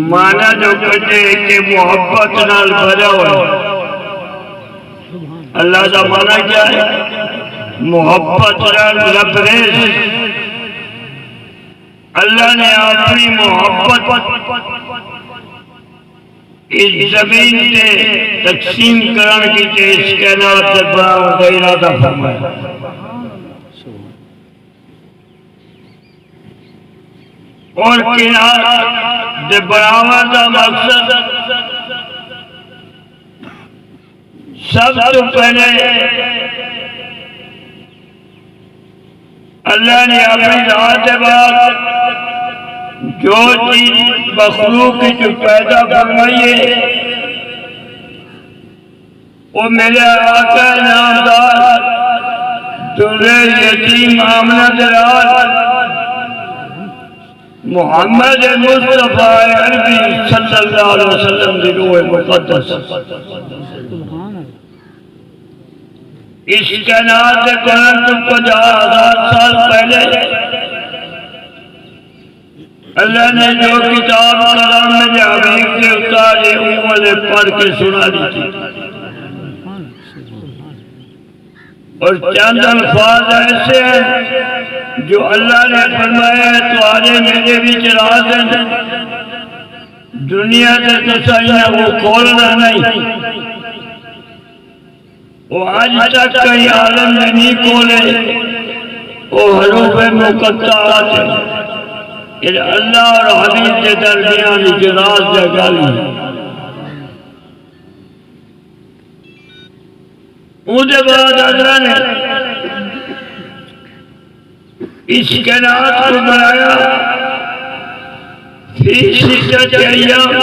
مانا جو کہتے ہیں کہ محبت نال بھرا ہوا اللہ کا مانا کیا ہے؟ محبت نال لبریز اللہ نے اپنی محبت اس زمین سے تقسیم کرنے کی تے اس کائنات سے بڑا کا ارادہ فرمایا اور کائنات دے بڑھاوا دا مقصد سب تو پہلے اللہ نے اپنی ذات بعد جو چیز مخلوق کی جو پیدا فرمائی ہے وہ میرے آقا نامدار درِ یتیم آمنہ دلال محمد مصطفیٰ عربی صلی اللہ علیہ وسلم دی روح مقدس اس کائنات سے قرآن 50,000 سال پہلے اللہ نے جو کتاب کلام میں حبیب کے اتارے والے پڑھ کے سنا دی تھی اور چند الفاظ ایسے ہیں جو اللہ نے فرمایا ہے تو آجے میرے بھی چراغ ہیں دنیا سے تسائیاں وہ کھولنا نہیں وہ آج تک کئی عالم میں نہیں کھولے وہ حروف مقطعات ہیں کہ اللہ اور حبیب کے درمیان اجراز جگہ لی مجھے بعد اللہ نے اس کائنات کو بنایا فی ستۃ ایام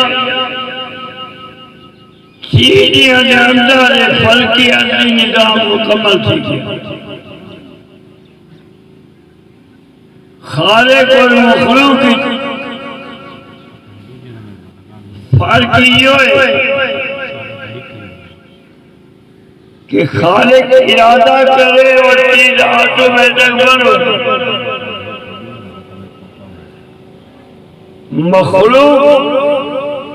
چیزیں کے اندر فلکی عدلی نظام مکمل تھی خالق اور مخلوق کی فرق یہ ہے کہ خالق ارادہ کرے اور چیز آٹومیٹک بنو مخلوق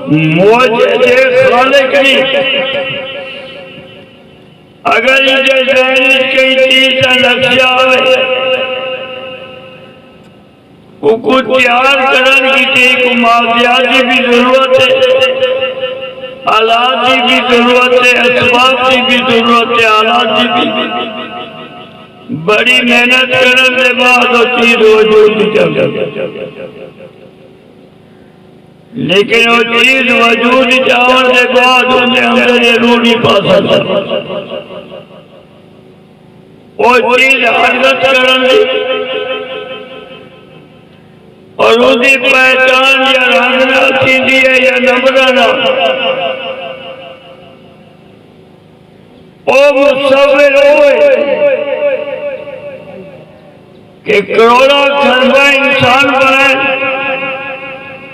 موجود خالق نہیں اگر یہ ذہن کئی چیز کا نقشہ ہے وہ کو تیار کرنے کی تھی کو مادیات کی بھی ضرورت ہے آلات کی بھی ضرورت ہے اسباب کی بھی ضرورت ہے آلات کی بھی بڑی محنت کرنے کے بعد وہ چیز وجود نہیں چاہتا لیکن وہ چیز وجود چاہنے کے بعد انہیں اندر یہ روح نہیں پا سکتا وہ چیز حرکت کرنے اور اس کی پہچان یا رنگنا سیدھی ہے یا نمبرنا او مصور ہوئے کہ کروڑا خربہ انسان بنائے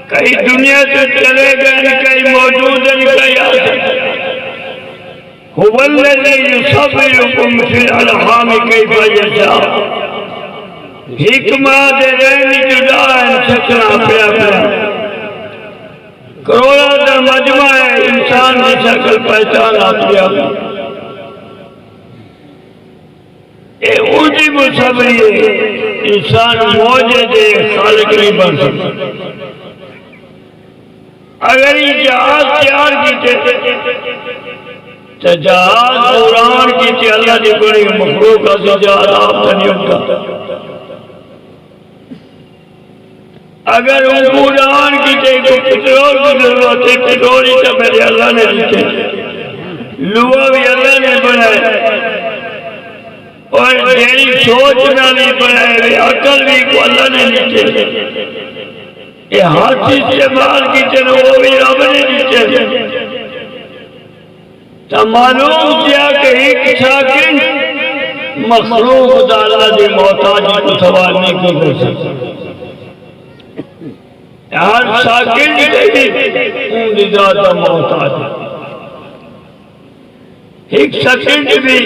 کئی دنیا سے چلے گئے کئی موجود ہیں کئی آسے هو الذی یصورکم فی الارحام کیف یشاء حکمہ دے رہنی جدا ہے شکلہ پیا پیا کروڑا در مجمع ہے انسان کی شکل پہچان آتی ہے اے اونچی مصبری ہے انسان موجود ہے خالق نہیں بن سکتا اگر یہ جہاز تیار کیتے تو جہاز اڑان کیتے اللہ نے کوئی مخلوق کا جہاز آپ کا نہیں ہوتا اگر ان کو اڑان کیتے تو پٹرول کی ضرورت ہے پٹرول ہی تو میرے اللہ نے دیتے لوہا بھی اللہ نے بنائے اور میری سوچنا بھی بنائے عقل بھی کو اللہ نے دیتے یہ ہاتھ استعمال کی چنو وہ بھی رب نے دیتے تو معلوم کیا کہ ایک ساکن مخلوق دا اللہ دی محتاجی کو سوال نہیں کی ہو سکتا ہر ساکن بھی ان دی ذات محتاج ایک سیکنڈ بھی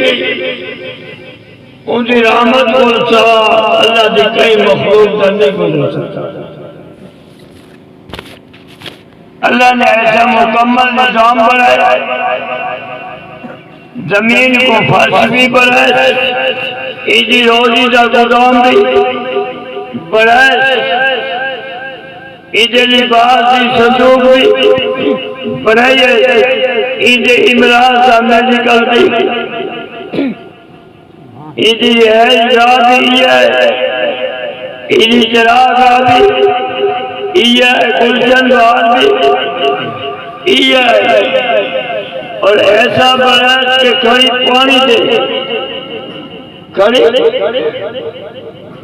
ان کی رحمت کو سوا اللہ دی کئی مخلوق نہیں گزر سکتا اللہ نے ایسا مکمل نظام بنایا، زمین کو فرش بھی بنایا، ایدی روزی کا گودام بھی بنایا، ایدی لباس کی صندوق بھی بنائی، ایدی امراض کا میڈیکل بھی، ایدی ہے ایدی چراغ بھی، گلشن بہار بھی، اور ایسا بنا کہ کھڑی پانی دے، کھڑی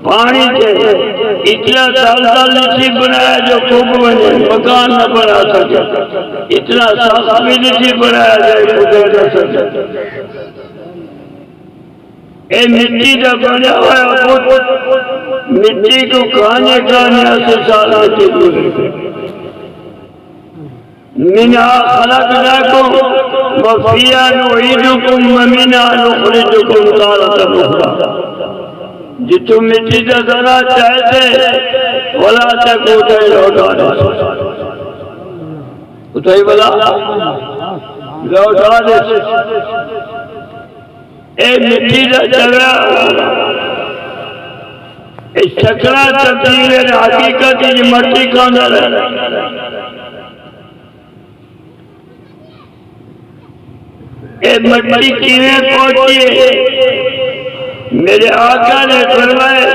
پانی دے، اتنا سال نہیں بنایا جو خوب بنے مکان نہ بنا سکے، اتنا سخت بھی نہیں بنایا جائے خود نہ سکے، اے مٹی کا بنا ہوا ہے، مٹی کو کھانے سے سال مٹی گزرے، منها خلقناكم وفيها نعيدكم ومنها نخرجكم تارة أخرى، جی تم مٹی کا ذرا چاہتے ولا تکوتے لوٹانے اتائی بلا لوٹانے اے مٹی کا جگہ اس شکرہ تبدیل حقیقت یہ مٹی کا نہ رہنا، اے مٹی کیویں پہنچی ہے؟ میرے آقا نے فرمایا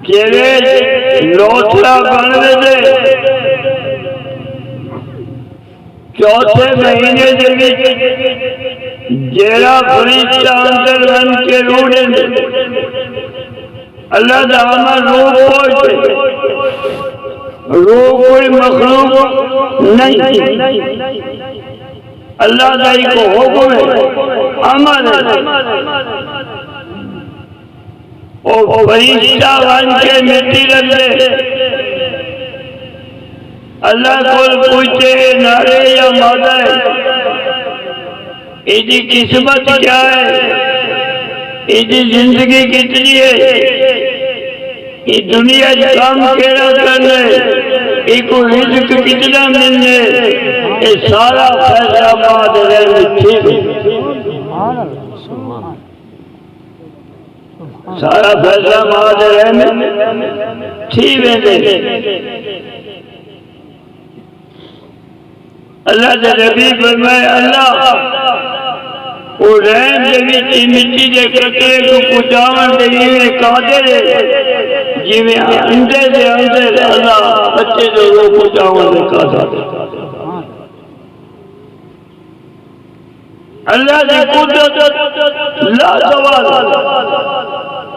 جیویں لوتھڑا بننے دے چوتھے مہینے دے وچ جیڑا فرشتہ اندر بن کے روح دے اللہ دا عمل روح پہنچے، روح کوئی مخلوق نہیں، اللہ کا ایک حکم ہے، عمل ہے، وہ فرشتہ بن کے مٹی لگے، اللہ کو پوچھے نارے یا مادہ ہے، ایدی قسمت کیا ہے، ایدی زندگی کتنی ہے، یہ دنیا کام کیڑا کرنا ہے، ایک رزق کتنا ملنے، یہ سارا فیصلہ بعد رہنے ٹھیک ہے، سارا فیصلہ بعد رہنے ٹھیک ہے۔ اللہ دے نبی فرمائے اللہ وہ رہن دے مٹی دے قطرے کو پہنچاون دے لیے قادر ہے، جی میں اندے دے اندر اللہ بچے دے وہ پہنچاون دے قادر ہے۔ اللہ دی قدرت لا زوال،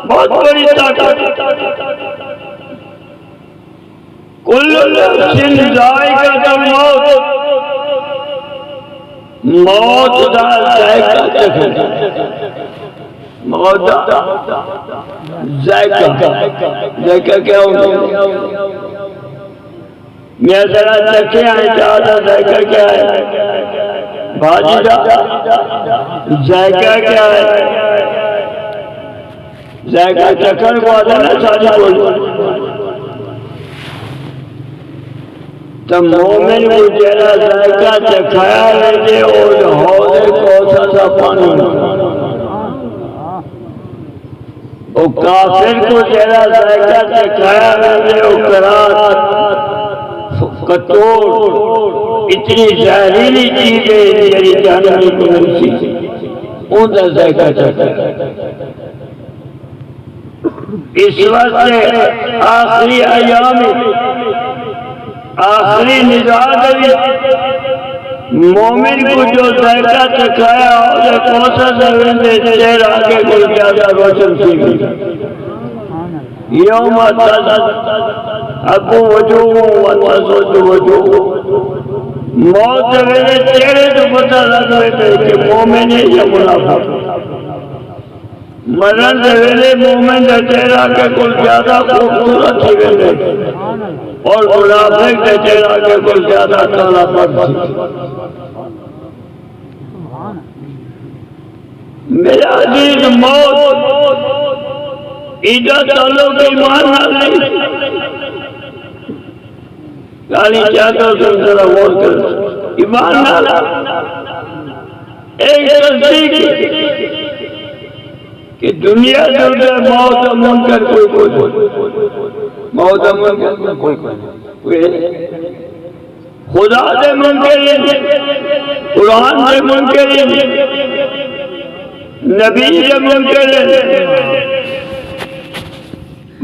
بہت بڑی طاقت، کل نفس ذائقۃ الموت، موت دا ذائقہ چکھے، موت دا ذائقہ کیا ہوگا؟ میں ذرا چکھے آئے چاہتا ذائقہ کیا ہے؟ بھاجی دا ذائقہ کیا ہے؟ ذائقہ چکھن کو آتا نا ساری بول، تو مومن کو جیڑا ذائقہ چکھایا رہے اور حوض کوثر سا پانی، اور کافر کو جیڑا ذائقہ چکھایا رہے اور قرات کتور اتنی زہریلی چیزیں جیڑی جہنمی کو نرسی ان کا ذائقہ چکھایا۔ اس وقت آخری ایام آخری نظام مومن کو جو ذائقہ چکھایا اور کوثر سے چہر آگے کو زیادہ روشن سی گئی، یوم ابو وجوہ وتسود وجوہ، موت ویلے چہرے تو پتہ لگ رہے کہ مومن ہے یا منافق، مرن ویلے مومن کا چہرہ کے کل زیادہ خوبصورت ہی ویلے اور منافق کا چہرہ کے کل زیادہ کالا پڑ سی۔ میرا عزیز موت ایجا تعلق ایمان نہ نہیں، کالی چادر سے ذرا غور کر ایمان نالا ایک تصدیق کہ دنیا جو ہے موت منکر کوئی موت منکر کوئی خدا سے منکر قرآن سے منکر نبی سے منکر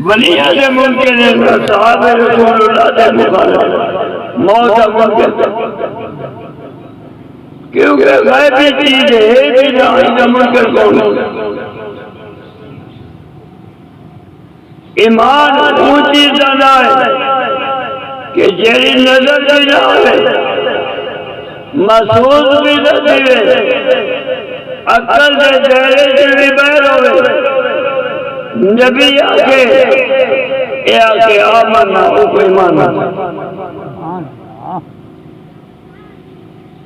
ولیہ سے منکر صحابہ رسول اللہ سے مخالف موت منکر کیونکہ غیبی چیز ہے بھی نہ منکر کون ہے ایمان اونچی زنا ہے کہ جیری نظر بھی نہ آئے محسوس بھی نہ دیوے عقل سے دائرے سے بھی بیر ہوئے نبی آکے اے آکے آمنا ہو کوئی مانا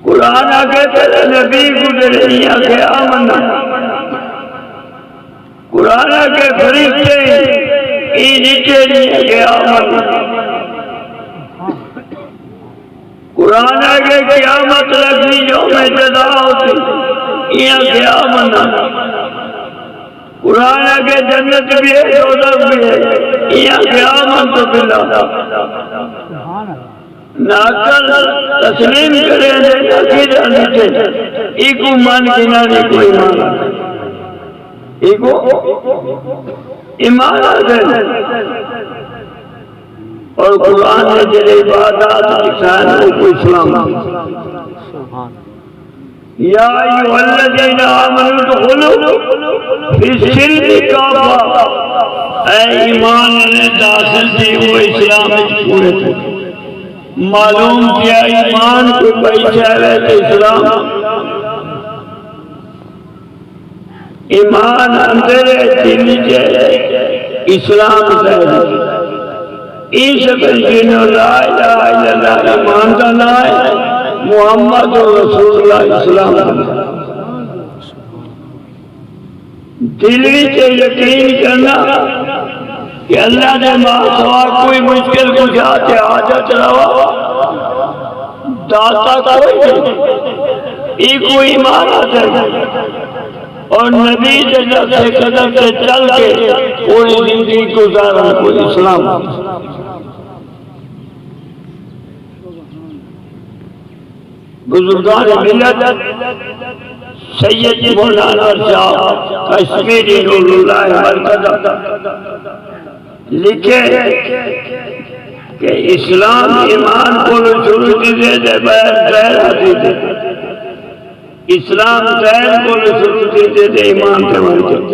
قرآن آکے تیرے نبی گزرے نہیں آکے آمنا قرآن آکے فرشتے ای نیچے نہیں آکے آمنا قرآن آگے قیامت لگنی جو میں جزا ہوتی یہاں قیامت قرآن آگے جنت بھی ہے دوزخ بھی ہے یہاں قیامت تو بلا ناکل تسلیم کرے دے ناکیدہ نیچے ایکو مان گنا نہیں کوئی مان ایکو ایمان آگے اور قرآن نے جلے عبادات کسان کو اسلام یا ایوہ الذین آمنوا ادخلوا فی السلم کافہ اے ایمان نے داخل دی وہ اسلام پورے تھے معلوم کیا ایمان کو پیچھے رہتے اسلام ایمان اندر دلی جائے اسلام سے عیسی بن لا الہ الا اللہ ایمان کا نام ہے محمد رسول اللہ اسلام دلی سے یقین کرنا کہ اللہ نے ماں کوئی مشکل کچھ حاجت روا داتا کوئی نہیں ایک کوئی ایمان آتا ہے اور نبی جنت سے قدم سے چل کے پوری زندگی گزارا کوئی اسلام بزرگان ملت سید مولانا شاہ کشمیری نور اللہ مرکز لکھے کہ اسلام ایمان کو شروع دیتے تھے غیر آتی تھے اسلام غیر کو شروع دیتے تھے ایمان کے مرکز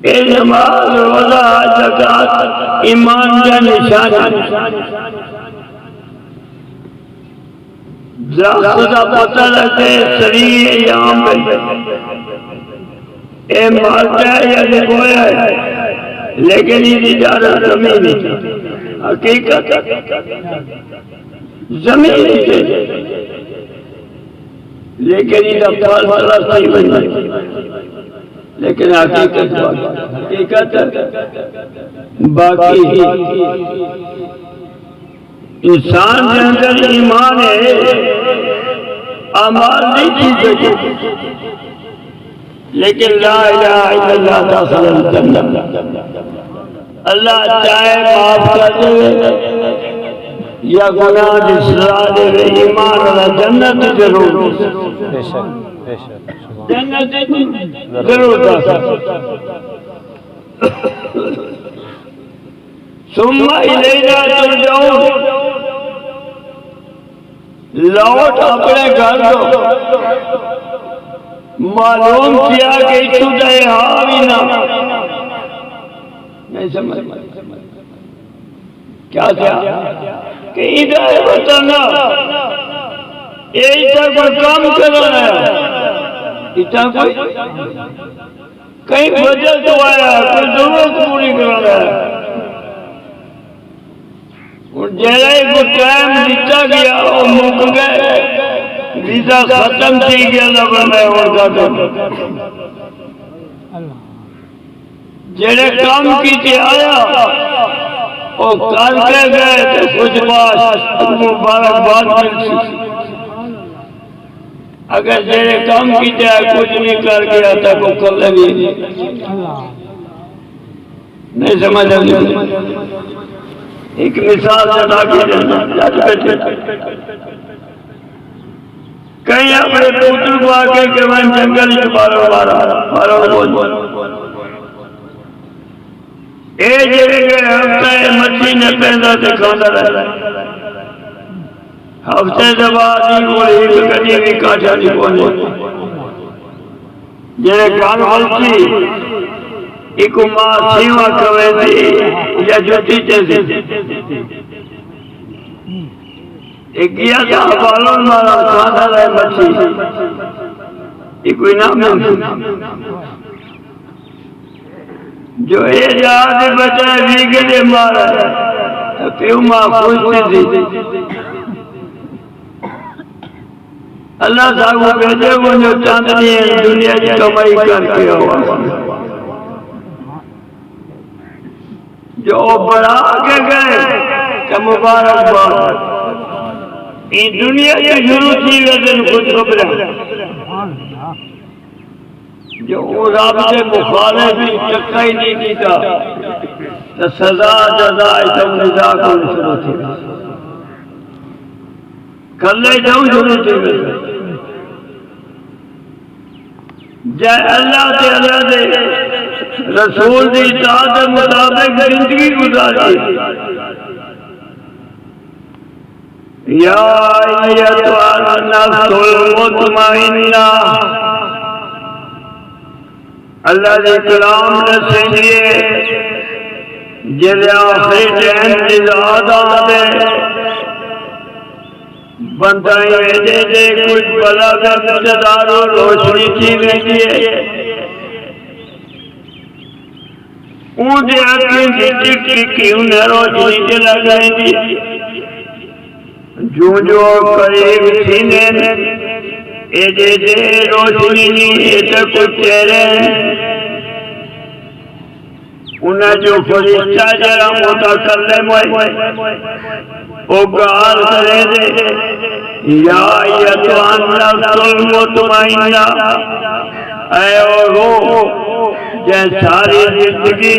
اے نماز روزہ زکات ایمان کا نشان خدا پتہ لگتے سریع یہاں پہ اے مارتا ہے یا نکویا ہے لیکن یہ اجازت زمین حقیقت زمین لیکن یہ دفعال صلاح صحیح بن جائے لیکن حقیقت باقی انسان کے اندر ایمان ہے اعمال نہیں جی سکے لیکن لا الہ الا اللہ داخل الجنہ اللہ چاہے معاف کر دے یا گناہ اصلاح دے ایمان اللہ جنت ضرور جنت ضرور داخل ثم الینا ترجعون لوٹ اپنے گھر دو معلوم کیا کہ چھوٹے حاوینا نہیں سمجھ کیا کہ ادھر بتانا ایسا کوئی کام کرنا ہے اتنا کوئی کہیں وجہ تو آیا کوئی ضرورت پوری کرنا ہے جیسے کو ٹائم دیتا گیا وہ مک گئے ویزا ختم تھی گیا لگا میں اور کا جیسے کام کی تھی آیا اور کر کے گئے تو کچھ بات مبارکباد ملتی، اگر جیرے کام کی جائے کچھ نہیں کر گیا تھا کو کر لگی نہیں سمجھ آگئی۔ ایک مثال ادا کی کہیں اپنے پوتر کو آگے کہ میں جنگل ہی مارو بول اے جڑے گئے ہفتے مچھی نے پیدا سے کھانا رہا ہفتے سے بعد ہی وہ ایک کڑی بھی کاٹھا نہیں پہنچے جڑے کھان والتی ایک ماں سیوا کوئے تھی یا جوتی چیزی ایک کیا تھا بالون مارا کھانا رہے مچھی ایک کوئی نام نہیں جو اے جہاز بچائے ویگلے مارا پیو ماں خوشتی تھی اللہ صاحب کو کہتے وہ جو چاندنی ہے دنیا کی کمائی کر کے ہوا جو بڑھا کے گئے کہ مبارک بات این دنیا کی شروع تھی ویسے کچھ خبریں جو رب سے مخالف بھی چکا ہی نہیں دیتا تو سزا جزا ایسا نزا کو شروع تھی کلے جاؤں شروع تھی جائے اللہ سے اللہ دے رسول دی اطاعت مطابق زندگی گزاری یا ایتھا النفس المطمئنہ اللہ کے کلام نے سنیے جلے آخری ٹین نزادہ دے بندائی دے دے کچھ بلا کر مجدار و روشنی تھی دیئے اون دے آکیں دی ٹک ٹک کی انہیں روشنی دے لگائیں دی جو قریب سینے اے دے دے روشنی نہیں اے تو کچھ چہرے انہیں جو فرشتہ جرا متکلم ہوئے او گال کرے دے یا ایتھا النفس المطمئنہ اے او روح جے ساری زندگی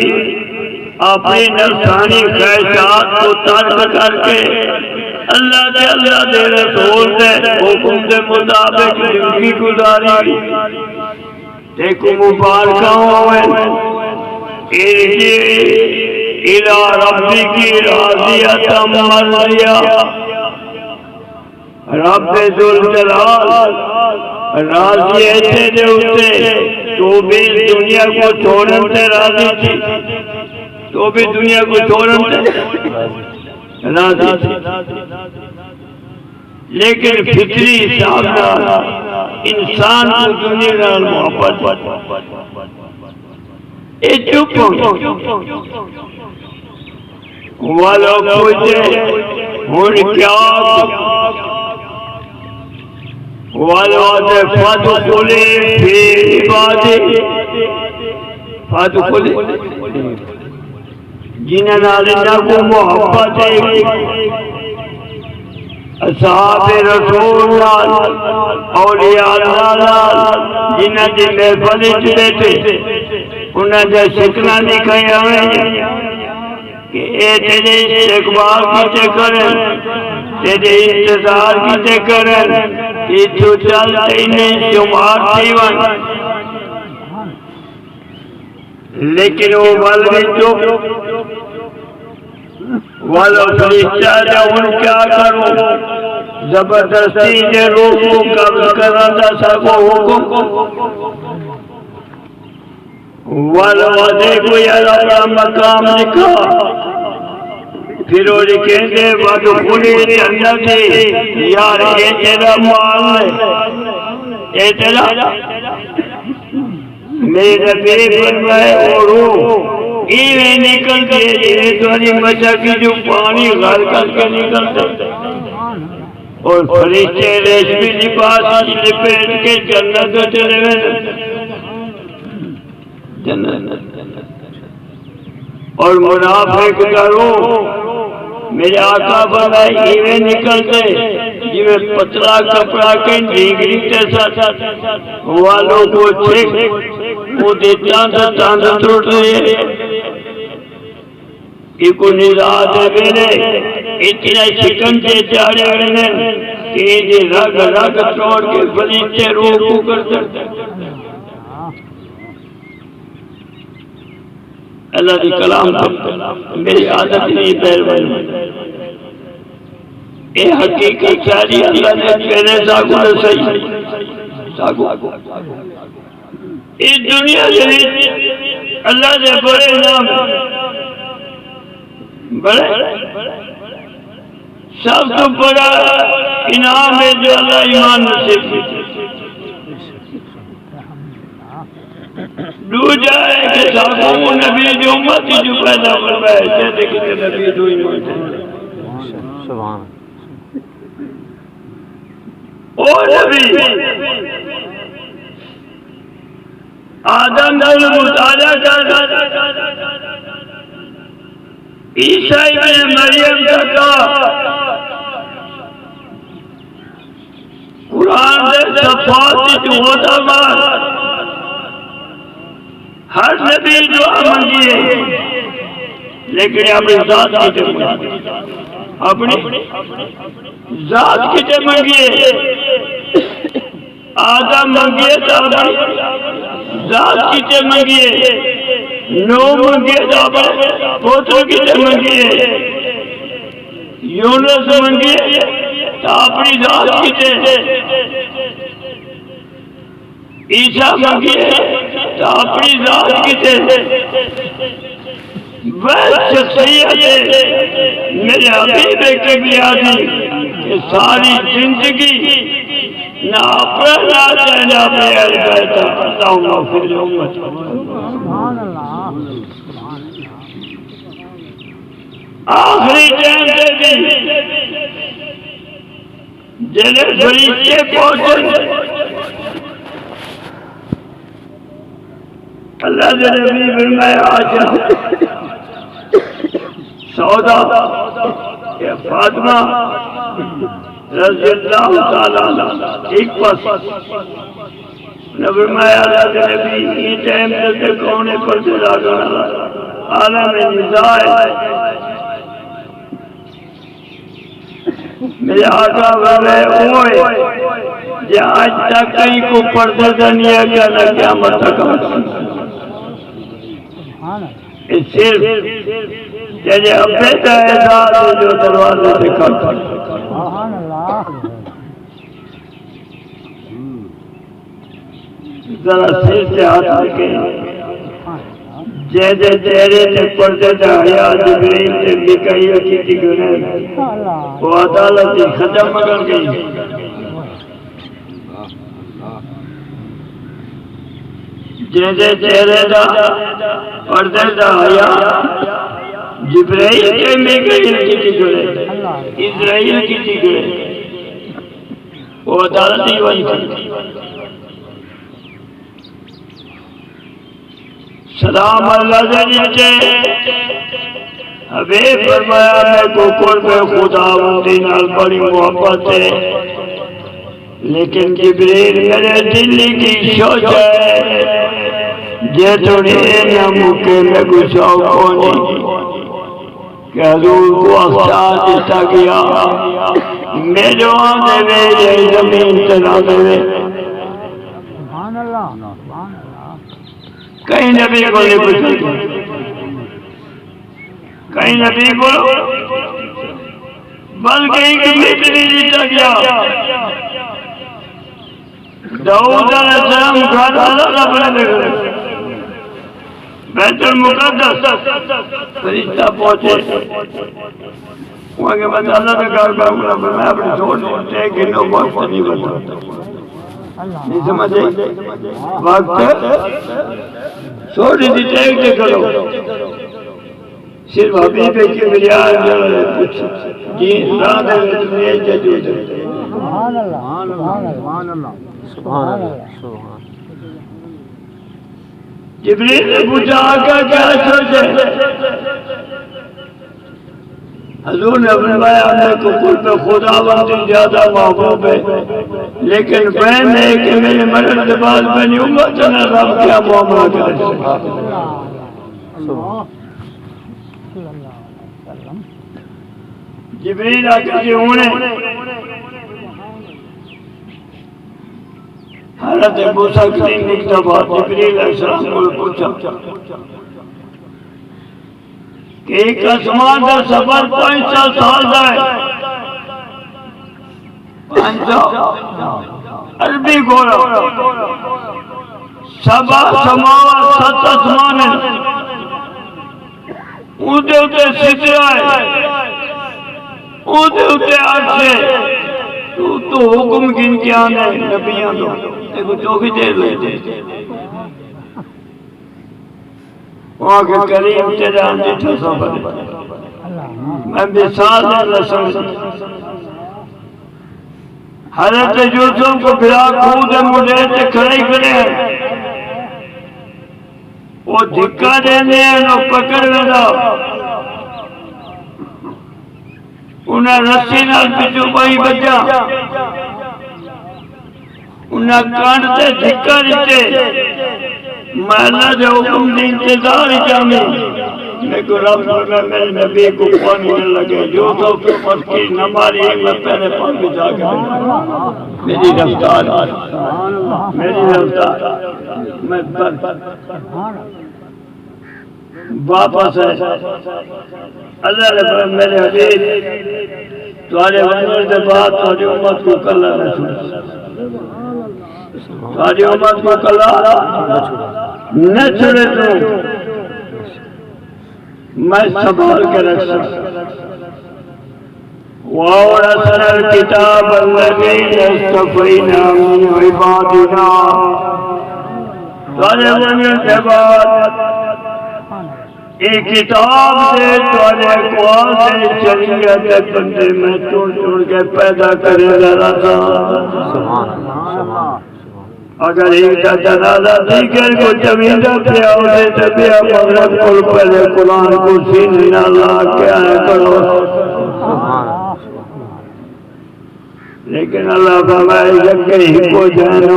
اپنی نفسانی خواہشات کو ترک کر کے اللہ دے رسول دے حکم دے مطابق زندگی گزاری دیکھو مبارکہ ہوئے ارجع الى ربک راضیۃ مرضیہ رب ذوالجلال راضی ایسے دے ہوتے تو بھی دنیا کو چھوڑن سے راضی تھی تو بھی دنیا کو چھوڑن سے راضی تھی لیکن فطری حساب انسان کو دنیا نال محبت اے چپ والو پوچھے ہن کیا والو آتے فادخلی فی عبادی فادخلی جنہاں نال کو محبت ہے اصحاب رسول اللہ اولیاء اللہ جنہاں دی محفل وچ بیٹھے انہاں دا شکنا نہیں کھایا کہ اے تیرے استقبال کیتے کریں تیرے انتظار کیتے کریں کہ تو چلتے نہیں شمار تھیون لیکن وہ والوی چپ والو فرشتہ جا ان کیا کرو زبردستی جے روح کو قبض کرنا سکو حکم والو دیکھو یار اپنا مقام لکھا پھر وہ لکھیں گے وَدْخُلِي جَنَّتِي یار اے تیرا مال ہے اے تیرا میرے نبی فرمائے اور روح ایویں نکل دیئے جنہیں تمہاری مچا کی جو پانی غر کر کے نکلتے اور فرشتے ریشمی لباس کی لپیٹ کے جنت کو چلے گئے جنت اور منافق کا روح میرے آقا فرمائے ایویں نکلتے جویں پتلا کپڑا کے ڈیگری تے ساتھ والوں کو چھک وہ دیتا تاند ٹوٹ رہے ایک نزاد میرے اتنا شکن سے چاڑے رہنے کہ یہ رگ رگ توڑ کے فلیتے روح کو کرتے اللہ کی کلام میری عادت نہیں پیروی اے حقیقت ساری اللہ نے میرے ساگو نے صحیح ساگو اس دنیا سے اللہ نے بڑے نام بڑے سب تو بڑا انعام ہے جو اللہ ایمان نصیب کی دو جائے کہ صاحبوں نبی جو امت جو پیدا فرمائے جیسے کہ نبی دو ایمان سبحان او نبی آدم نے مطالعہ کر عیسیٰ ابن مریم کا کہا قرآن سے صفات جو ہوتا بار ہر نبی دعا منگی ہے لیکن اپنی ذات کی تے منگی اپنی ذات کی تے منگی ہے آدم منگی ہے تو اپنی ذات کی تے منگی ہے نو منگی ہے تو اپنے پوتر کی تے منگی ہے یونس منگی ہے تو اپنی ذات کی تے عیسیٰ منگی ہے تو اپنی ذات کی تے وہ شخصیت ہے میرے حبیب کبریا دی کہ ساری زندگی نہ اپنا نہ چاہنا اپنے اہل بیت اللہم اغفر لامت سبحان اللہ آخری ٹائم سے بھی جنہیں فرشتے پہنچے اللہ نے نبی فرمایا آجا سودا یا فاطمہ رضی اللہ تعالیٰ ایک پاس نے فرمایا اللہ کے نبی یہ ٹائم سے کونے پر جدا کرنا عالم نزاع میرے آقا فرمائے اوئے جے آج تک کہیں کو پردہ نہیں ہے کہ اللہ قیامت تک اس صرف تیرے ابے کا احساس ہے جو دروازے سے کھڑتا سبحان اللہ ذرا سر سے ہاتھ رکھے جیسے چہرے سے پردے سے حیا جبریل سے مکائیل کی تگنے وہ عدالت ختم کر گئی جیسے چہرے دا پردے سے حیا جبریل سے مکائیل کی تگنے اسرائیل کی تگنے وہ عدالت ہی بن گئی سلام اللہ سے نیچے حبیب فرمایا میں کو قرب خدا بندی نال بڑی محبت ہے لیکن جبریل میرے دل کی سوچ ہے جے تھوڑی نہ مکے میں کوئی شوق ہونی کہ حضور کو اخشار دیتا گیا میرے آنے میں زمین تنا دے سبحان اللہ سبحان اللہ کہیں نبی کو نہیں پوچھا کہیں نبی کو بلکہ ایک مٹ نہیں جیتا گیا داؤد علیہ السلام گھر اللہ اپنے لگے بیت المقدس فرشتہ پہنچے وہاں کے بعد اللہ نے گھر کا میں اپنی سوچ سے گنو وقت نہیں بتا نہیں سمجھے وقت سوڑی دی ٹیک دے کرو صرف حبیب کی بریان جو پوچھ جی راہ دے تمہیں جدو دے سبحان اللہ سبحان اللہ سبحان اللہ جبریل نے پوچھا آقا کیا سوچے حضور نے فرمایا اپنے کفر پہ خدا بندی زیادہ محبوب ہے، لیکن فہم ہے کہ میرے مرد کے بعد بنی امت نے رب کیا معاملہ کرے جبریل آ کے ہونے حضرت موسیٰ کریم مکتبہ جبریل علیہ السلام کو پوچھا کہ ایک آسمان کا سفر 500 سال کا ہے، 500 عربی گورا 7 سماوات 7 آسمان ہیں، اونتے اونتے سترہ ہے، اونتے اونتے عرش ہے، تو حکم کن کے آنے نبیاں دو ایک چوکی دے لیتے وہاں کے کریم تیرے انجھا سفر میں مثال اللہ سمجھ حضرت یوسف کو بلا خود مجھے سے کھڑے کھڑے ہیں، وہ دھکا دینے ہیں وہ پکڑ لینا انہیں رسی نال پچھو بھائی بچا انہیں کانٹتے دھکا دیتے میں اللہ جو حکم دی انتظار ہی جامی میں کو رب فرمائے میرے نبی کو پانی نہ لگے جو تو پس کی نماری میں پہلے پان بجا گئے میری رفتار میری رفتار میں واپس ہے اللہ نے فرمایا میرے حبیب تمہارے بننے کے بعد تمہاری امت کو کلا نہ چھوڑ تمہاری امت کو کلا نہ چھوڑے تو میں سنبھال کے رکھ سکتا وَأَوْرَثْنَا الْكِتَابَ الَّذِينَ اصْطَفَيْنَا مِنْ عِبَادِنَا تمہارے بننے کے بعد ایک کتاب سے تمہارے اقوال سے شریعت بندے میں چون کے پیدا کرے ذرا سا اگر ایک کا جنازہ دیگر کو جمیدہ پیا ہوئے تبیا مغرب کل پہلے قرآن کو سینے نہ لا کے آئے کرو لیکن اللہ فرمائے یکی کو جائے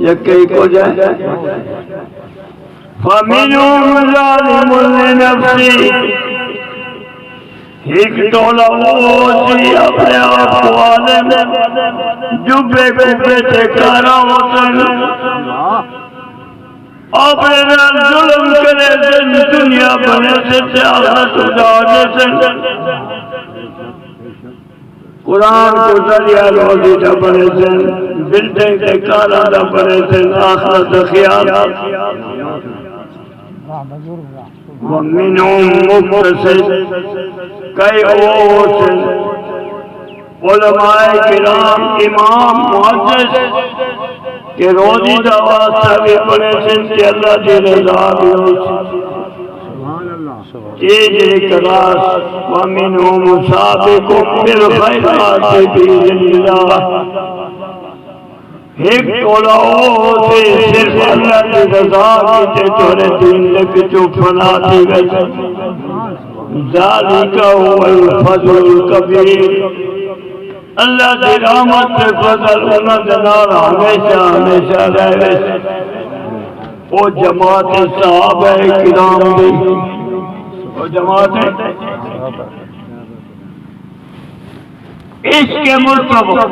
یکی کو جائے فَمِنْهُمْ ظَالِمٌ لِنَفْسِهِ ایک ٹولا ہوتی اپنے آپ کو عالم جبے کبے سے کارا ہوتا ہے اپنے نال ظلم کرے سے دنیا بنے سے آخرت اڑانے سے قرآن کو ذریعہ روزی نہ بنے سے بلڈنگ کے کارا نہ بنے سے آخرت خیال وَمِنْهُمْ مُقْتَصِدٌ کئی اور علماء کرام امام محدث کہ روزی دا واسطہ بھی بڑے سن کے اللہ دی رضا بھی ہو تیج کلاس وَمِنْهُمْ سَابِقٌ بِالْخَيْرَاتِ بِإِذْنِ اللَّهِ ایک ٹولا سے صرف اللہ کی رضا کی تورے دین نے پچھو فنا تھی گئی ذالک هو الفضل الکبیر اللہ کی رحمت سے فضل انہوں دنار ہمیشہ رہے وہ جماعت صحابہ کرام دی وہ جماعت عشق مرتبہ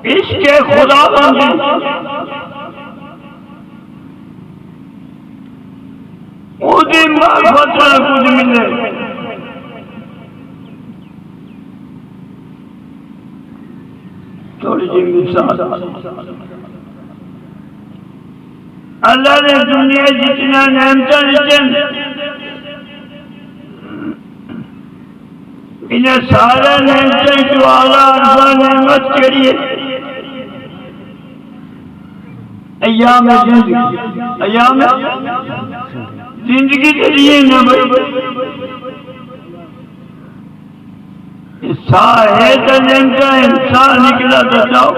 عشق خدا بندی اُسی معرفت میں کچھ ملے تھوڑی جی مثال اللہ نے دنیا جتنا نعمتیں دیتے انہیں سارے نعمتیں جو اعلیٰ اربا نعمت کریے ایام زندگی کے لیے نہ ہے تو نعمتیں انسان نکلا تو جاؤ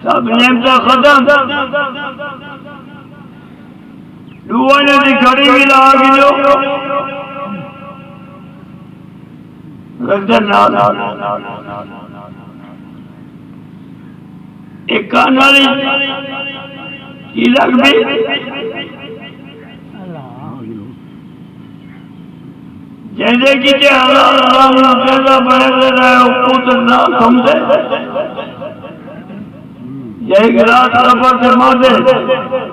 سب نعمتیں ختم دووانے دی گھڑی بھی لا گئے رکھتے نال ایک کانالی کی لگ بھی جیسے کی تے حلال حرام نہ پیدا بنے رہے ہو پوتر نہ سمجھے یہی گرات رفر سے مادے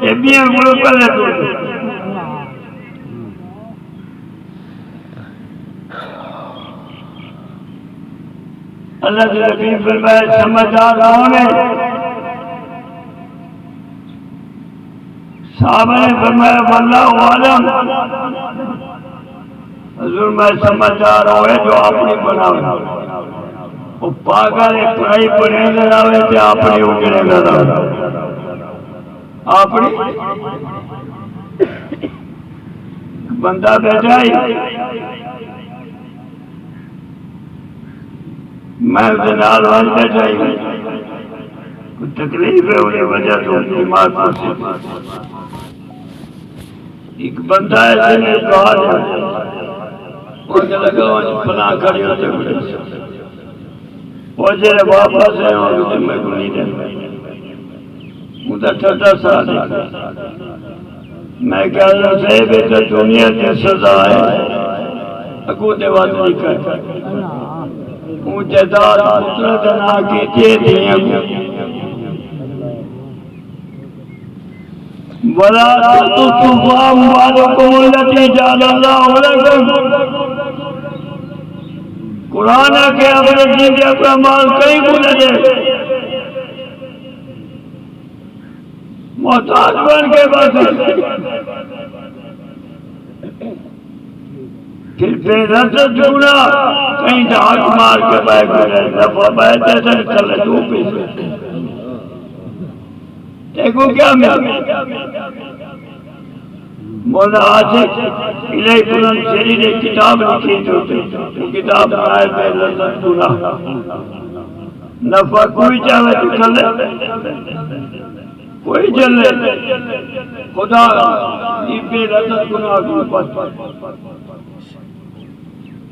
یہ بیاں گلو پہلے تو اللہ کے نبی فرمائے سمجھدار کون ہے؟ صحابہ نے فرمایا واللہ عالم حضور میں سمجھدار ہوئے جو اپنی بناوے وہ پاگل ایک پڑھائی بنے لڑاوے تھے اپنی اگڑے لڑاوے اپنی بندہ بیٹھائی میں دنال وال بیٹھائی کوئی تکلیف ہے انہیں وجہ تو بیمار پہنچے ایک بندہ ہے جنہیں کہا جائے وہ کہ لگا وہ پناہ کھڑی ہوتے بڑے وہ جنہیں واپس ہے اور کچھ میں کو نہیں دے مجھے ٹھٹا سا دیکھا میں کہا جائے سے بیٹا دنیا کی سزا ہے اکو دیوات نہیں کرتا مجھے دار قدرت نہ کیجئے دیں وَلَا تُصُفَّ أَمْوَالُكُمُ الَّتِي جَعَلَ اللَّهُ لَكُمْ قرآن کے اپنے دین کے اپنا مال کہیں بھولے دے محتاج بن کے بس پھر بے رسد جوڑا کہیں ڈھاک مار کے بیٹھ گئے دفعہ بیٹھے سے چلے دو پیسے دیکھو کیا ملا مولا عاشق الہی بلند شری نے کتاب لکھی جو کتاب بنائے بے رسد جوڑا نفع کوئی چاہے تو چلے کوئی چلے خدا یہ بے رسد گناہ کو بس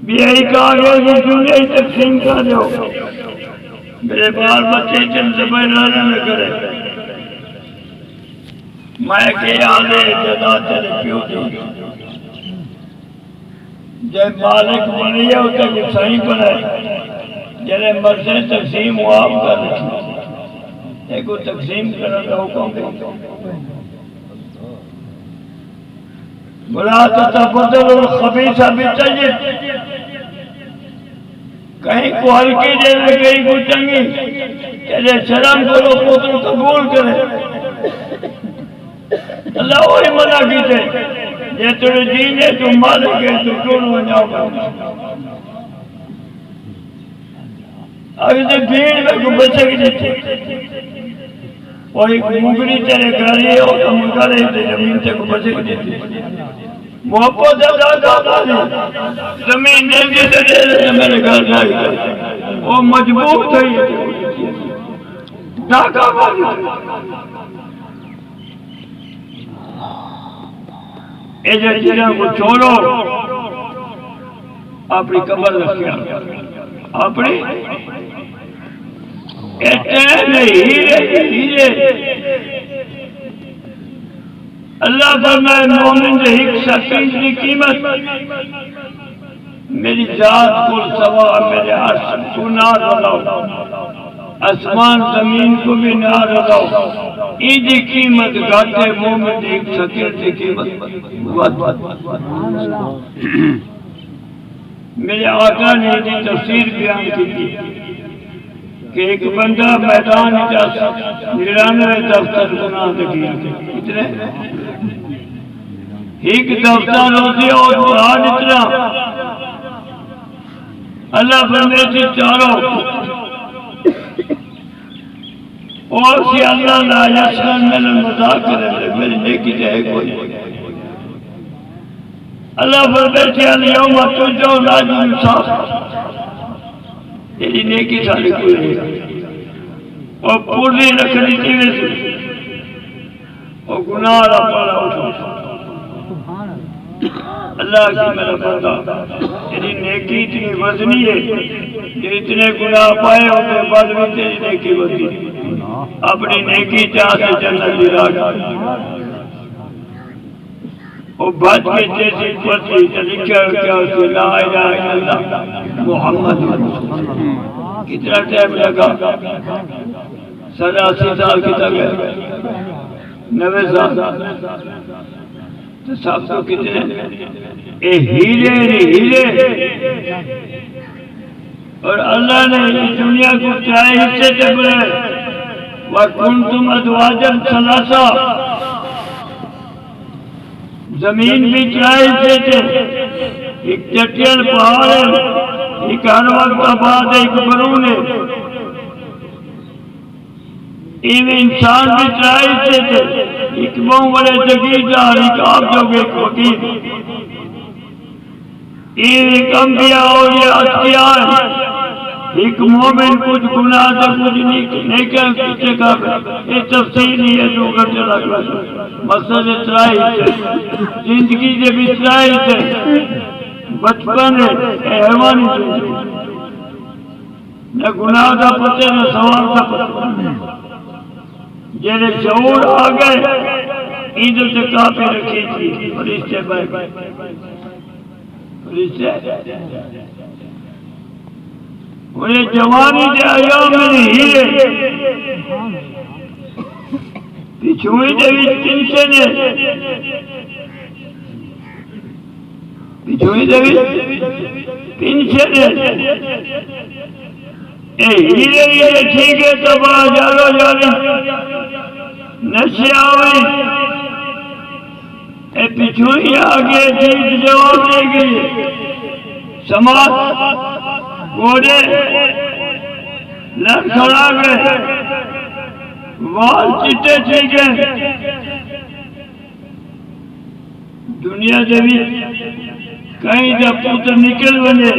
بھی یہی کہا گیا کہ دنیا ہی تقسیم کر دو میرے بال بچے چل زبان لانے میں کرے میں کہ آدھے جدا چلے کیوں دی جب مالک بنی ہے ہوتا کہ صحیح بنائے جنہیں مرضی تقسیم ہوا آپ کر رکھی ایک وہ تقسیم کرنے کا حکم دے وَلَا تَتَبَدَّلُوا الْخَبِيثَ بِالطَّيِّبِ کہیں کو ہلکی دے دے کہیں کو چنگی چلے شرم کرو پوتر قبول کرے اللہ وہی منع کیتے یہ تیرے دین ہے تو مالک ہے تو ٹول ہو جاؤ گا آگے سے بھیڑ میں کو بچے کی دیتے اور ایک مگری تیرے گھر ہے اور ہم گھر ہے زمین سے کو بچے کی دیتے محبت دادا زمین دے دیتے دے میرے گھر جائے وہ مجبور تھی ڈاکہ ماری ایجا چیزیں کو چھوڑو اپنی قبر رکھیا اپنی ہیرے اللہ فرمائے مومن دے ایک سکین کی قیمت میری ذات کل سوا میرے عرش تو نہ رلاؤ اسمان زمین کو بھی نہ رلاؤ ایدی قیمت گاتے مومن دے ایک سکین کی قیمت میرے آقا نے ایدی تفسیر بیان کی تھی کہ ایک بندہ میدان جاتا 99 دفتر گناہ دکھیر تھے اتنے ایک دفتر ہوتی اور قرآن اتنا اللہ فرمائے سے چاروں اور سی اللہ لا یسکن من المذاکر میری نیکی جائے کوئی اللہ فرمائے سے اليوم تجزون اجر الصالح تیری نیکی ساری کوئی نہیں اور پوری رکھنی تھی ویسے اور گناہ را پڑا اٹھا اللہ کی میرا بندہ تیری نیکی اتنی وزنی ہے کہ اتنے گناہ پائے ہوتے بعد بھی تیری نیکی ہوتی اپنی نیکی چاہتے جنت دی راہ وہ بات کے جیسی پڑھتی لکھا کیا اسے لا الہ الا اللہ محمد کتنا ٹائم لگا 87 سال کی تک ہے 90 سال تو سب کو کتنے اے ہیلے اور اللہ نے اس دنیا کو 4 حصے سے بنائے وَكُنْتُمْ أَزْوَاجًا ثَلَاثًا زمین بھی 4 حصے تھے ایک چٹیل پہاڑ ہے ایک ہر وقت آباد ہے ایک برون ہے انسان بھی 4 حصے تھے ایک بہت بڑے جگیردار ایک آپ جو ایک وکیل ایک انبیاء اور یہ اتقیاء ایک مومن کچھ گناہ تھا کچھ نہیں کہتے کہا یہ تفصیل نہیں ہے جو کر چلا گیا مقصد اسرائی سے زندگی سے بھی اسرائی سے بچپن ہے حیوانی سے نہ گناہ کا پتہ نہ ثواب کا پتہ جنہیں شعور آ گئے ادھر سے کافی رکھی تھی فرشتے بھائی فرشتے انہیں جوانی کے ایام میں ہیرے پچھوئی دے بھی پنشن ہے پچھوئی دے بھی پنشن ہے اے ہیرے ٹھیک ہے تباہ جالو جالی نشے آوئی اے پچھوئی آگے چیز جواب دے گئی سماعت گوڑے لڑکھڑا گئے وال چٹے ٹھیکے دنیا سے بھی کہیں جب پوتر نکل بنے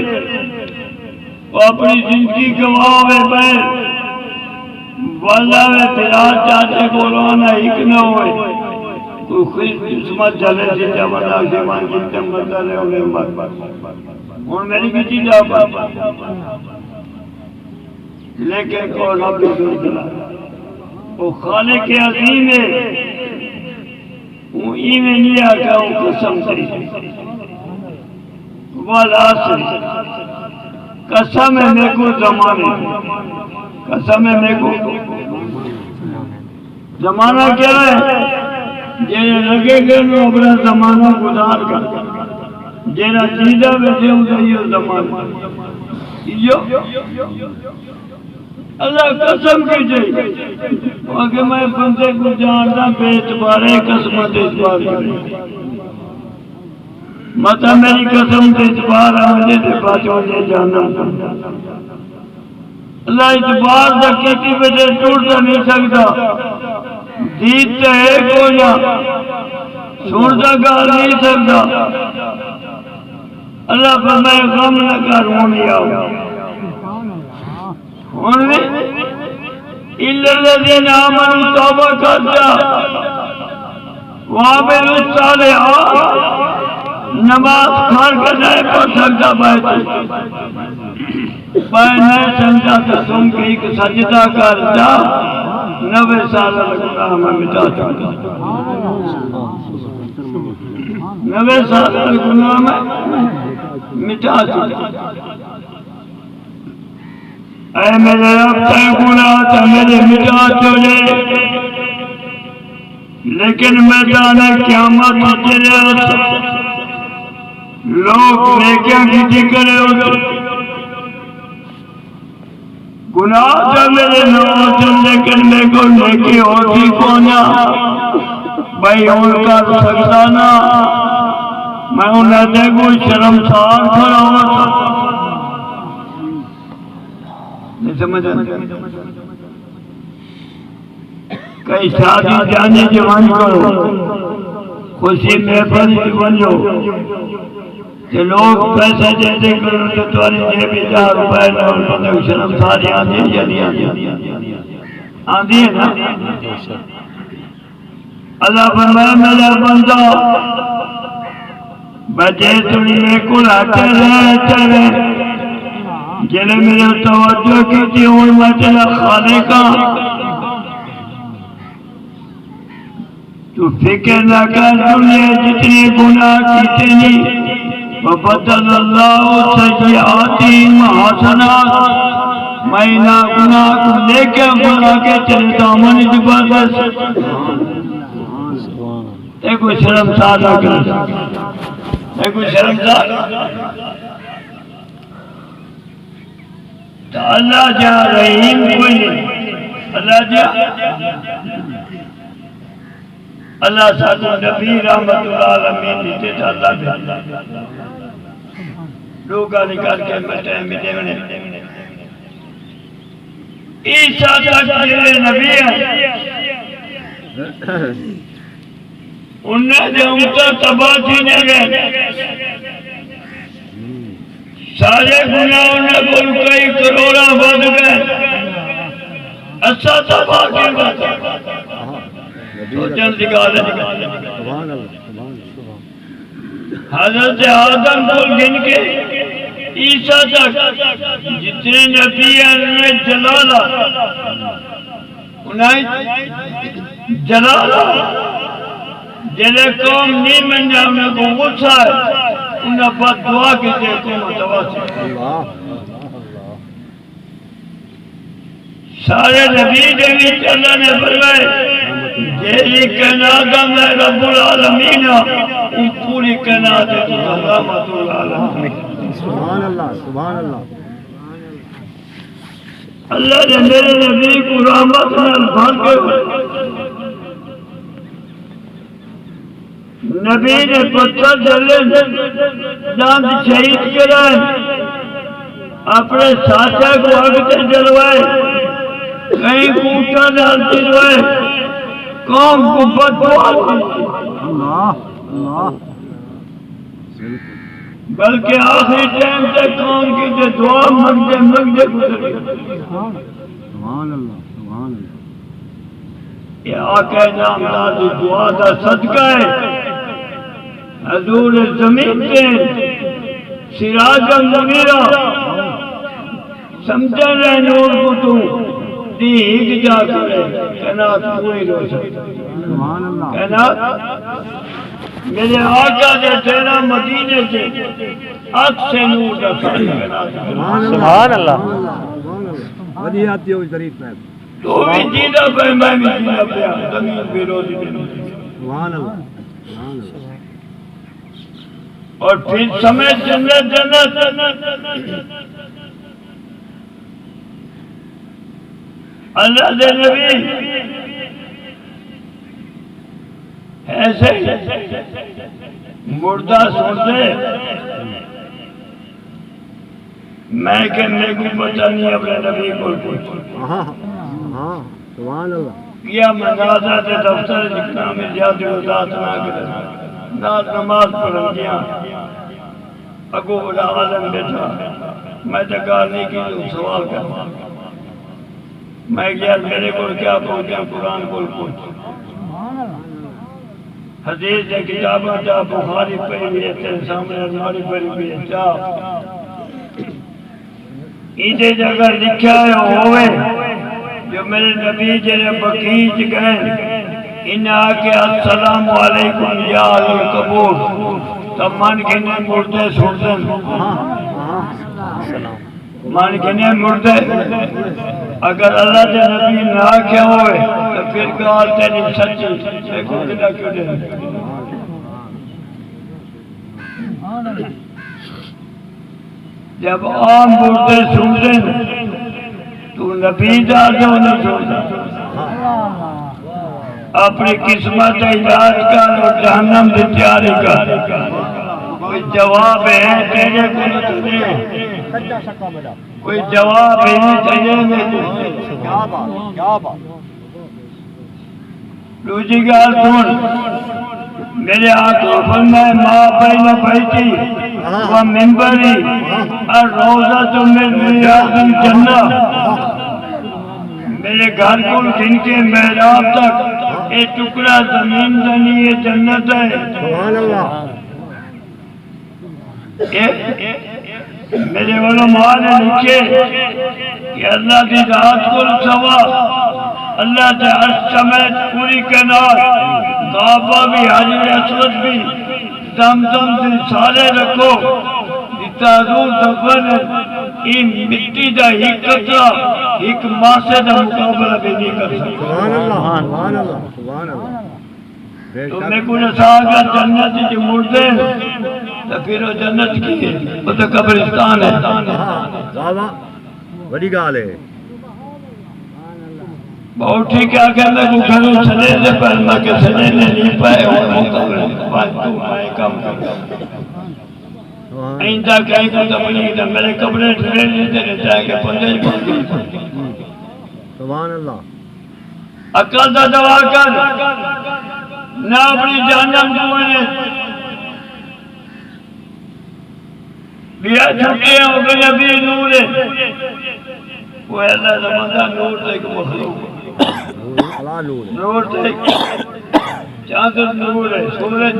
وہ اپنی زندگی گواہ میں بہن واللہ میں پھرار چاہتے کو رونا ایک نہ ہوئے کوئی خوش قسمت چلے سے جمعنا زمان جنتے مدہ لے ہوئے اور میری بھی چیز آپ لیکن کو رب دور دلا وہ خالق عظیم ہے وہ ایمیں نہیں آگا وہ قسم سے والآسر قسم ہے میں کو زمانے قسم ہے میں کو زمانہ کیا ہے جنہیں لگے گئے نو اپنا زمانہ گزار کر جینا چیزہ بیٹھے ہوں تو یہ زمان اللہ قسم کی جائے کہ میں بندے کو جانتا بے اعتبارے قسمت اعتبار کرے مطلب میری قسم سے اعتبار ہے مجھے سے باتوں سے جانا اللہ اعتبار سے کسی وجہ ٹوٹتا نہیں سکتا جیتتا ہے کوئی سنتا گا نہیں سکتا اللہ فرمائے غم نہ کر ہونی آؤ ہونی إِلَّا الَّذِينَ آمَنُوا توبہ کرتا وَعَمِلُوا الصَّالِحَاتِ نماز کھار کر نہیں پڑھ سکتا بھائی نہیں سمجھا تو تم کی ایک سجدہ کرتا 90 سال گناہ میں مٹا چکا 90 سال گناہ میں مٹا چکا اے میرے رب تے گناہ تے میرے مٹا چلے لیکن میدان قیامت تیرے لوگ نیکیاں کی ذکرے ہوگا گناہ تے میرے نوچن لیکن میں کو نیکی ہوتی کونا بھائی ان کا سکتا نا میں انہیں دے کوئی شرمسار کھڑا ہوتا نہیں سمجھا کئی شادی جانے جوان کرو خوشی میں بنی بنو کہ لوگ پیسے دیتے کرو تو تمہاری جیبی 1000 روپے نہ بندے شرم ساری آدھی یا نہیں آدھی ہے نا اللہ فرمائے میرا بندہ بچے تمہیں میں کل آتے رہے جنہیں میرے توجہ کی تھی ان میں تیرا خالقہ تو فکر نہ کر دنیا جتنے گناہ کیتے نہیں وَبَدَّلَ اللَّهُ سَيِّئَاتِهِمْ حَسَنَاتٍ میں نہ گناہ کو لے کے بلا کے تیرے دامن حفاظت اے کوئی شرمسار نہ کر اے کوئی شرمسار تو اللہ جا رحیم کوئی نہیں اللہ جا اللہ ساتھ نبی رحمت اللہ عالمین دیتے تھا اللہ بھی لوگا نکال کے مٹے مٹے منے عیسیٰ تک جیلے نبی ہیں انہیں جو امتا تباہ تھینے گئے سارے گناہوں نے بول کئی کروڑا بڑھ گئے اچھا تباہ کی بات تو چند نکالے حضرت آدم کو گن کے عیسیٰ تک جتنے نبی ہیں انہیں جلالا انہیں جلالا جلے قوم نہیں من جائے انہیں کو غصہ ہے انہیں بد دعا کی دے قوم تواسط سارے نبی دیوی اللہ نے فرمائے جیلی کائنات میں رب العالمین ان پوری کائنات ہے تو رحمت العالمین سبحان اللہ سبحان اللہ اللہ نے میرے نبی کو رحمت میں الفان کے نبی نے پتھر جلے داند شہید کرائے اپنے ساتھے کو آگتے جلوائے کہیں کوٹا ڈالتی روئے قوم کو بددعا بلکہ آخری ٹائم سے قوم کی جو دعا مگدے گزرے سبحان اللہ سبحان اللہ یہ آقا نامدار دعا دا صدقہ ہے حضور زمین کے سراج منیرہ سمجھے رہے نور کو تو دیگ جا کرے کائنات پوری روشن سبحان اللہ کائنات میرے آقا دے تیرا مدینے سے آنکھ سے نور کا سبحان اللہ ودی آتی ہوئی شریف میں تو بھی جیدہ پہ میں بھی جیدہ پہ زمین بھی روزی دے سبحان اللہ اور پھر سمجھ جنت اللہ دے نبی ایسے مردہ سوچے میں کہ میرے کو پتہ نہیں اپنے نبی کو پوچھ سبحان اللہ کیا منازعات دفتر لکھنا میں زیادہ وضاحت نہ کرے ناز نماز پڑھن گیا اگو بڑا عالم بیٹھا میں تکار نہیں کی تو سوال کر میں کیا میرے کو کیا پوچھا قرآن کو پوچھ حدیث ہے کتابہ جا بخاری پڑھی بھی ہے تیرے سامنے الماری پڑھی بھی ہے جا ایدے جگہ لکھا ہے ہوئے جو میرے نبی جنہیں بقیج گئے انہا کہ السلام علیکم یا علی القبور تب مان کہنے مردے سوڑتے مان کہنے مردے اگر اللہ کے نبی نہ کیا ہوئے تو پھر کہا تیری سچی دیکھو کدھا کیوں دے جب عام مردے سوڑتے تو نبی دا جو نہیں سوڑتا اپنی قسمت علاج کر اور جہنم سے تیاری کر کوئی جواب ہے تیرے کو نہ تجھے کوئی جواب ہے تیرے میں دوسری گال سن میرے آنکھوں پر میں ماں بین بیٹی و ممبری اور روزہ من ریاض الجنہ میرے گھر کو جن کے محراب تک ایک ٹکڑا زمین دنی یہ جنت ہے سبحان اللہ میرے علماء نے لکھے کہ اللہ کی ذات کو سوا اللہ کے عرش سمیت پوری کائنات کعبہ بھی حجر اسود بھی زمزم سے سارے رکھو جتا حضور دفن ان مٹی دا ایک قطرہ ایک ماسے دا مقابلہ بھی نہیں کر سکتا سبحان اللہ سبحان اللہ سبحان اللہ تو میں کو نسا گا جنت جو مردے تو پھر وہ جنت کی ہے وہ تو قبرستان ہے واہ واہ بڑی گال ہے بہت ٹھیک ہے کہ میں کو گھروں سنے سے پہلنا کہ سنے نے نہیں پائے اور مقابلہ پائے تو آئے کام کر آئندہ کہیں کو تبلیغ دا میرے قبرے سنے لیتے رہتا ہے کہ پندے سبحان اللہ عقل دا دعا کر نہ اپنی جہنم کو میں بیا چھٹے ہو گئے نبی نور ہے وہ اللہ دا بندہ نور تک مخلوق نور تک چاند نور ہے سورج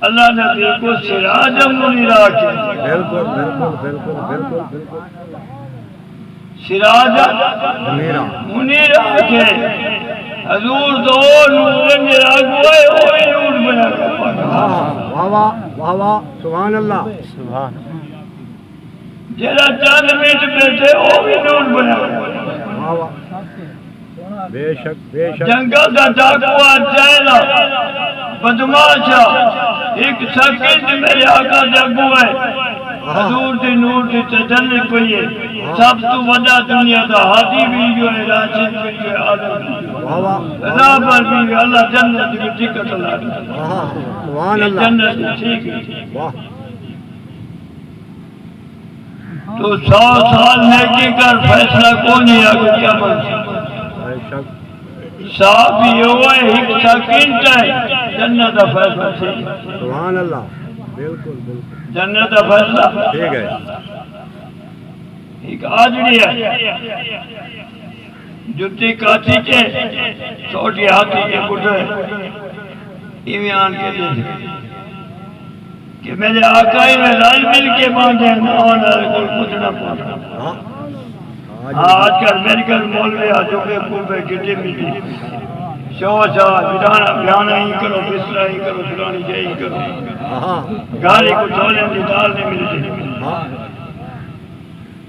اللہ نے کو سراج منیرا کیا بالکل بالکل بالکل بالکل بالکل سراج منیرا کے حضور دو نور میرا گوئے ہوئے نور بنا کر واہ واہ واہ واہ سبحان اللہ سبحان جیرا چاند میٹ بیٹھے وہ بھی نور بنا کر واہ واہ بے شک جنگل دا ڈاکوا چہلا بدماشا ایک سیکنڈ میرے آقا جگو ہے حضور دی نور دی تجلی پئی ہے سب تو وڈا دنیا دا ہادی بھی جو ہے راشد بھی جو ہے آدم بھی واہ واہ رضا پر بھی اللہ جنت کی ٹکٹ لا دیا سبحان اللہ جنت ٹھیک ہے واہ تو 100 سال نیکی کر فیصلہ کون ہے آگے قیامت بے شک صاحب یہ ہوا ہے ایک سیکنڈ ہے جنت دا فیصلہ ٹھیک ہے سبحان اللہ بالکل بالکل جنت دا فیصلہ ٹھیک ہے ایک آجڑی ہے جتی کاچی کے چھوٹی ہاتھی کے گھٹے ایمان کے لیے کہ میرے آقائی میں لال مل کے باندھے نوانا کوئی کچھ نہ پہنچا آج کل میڈیکل مولوی آجو کے پورے گٹی ملی شو شاہ بیانا ہی کرو بسرا ہی کرو فلانی جائی کرو گاڑی کو چھولے دی دال نہیں ملتی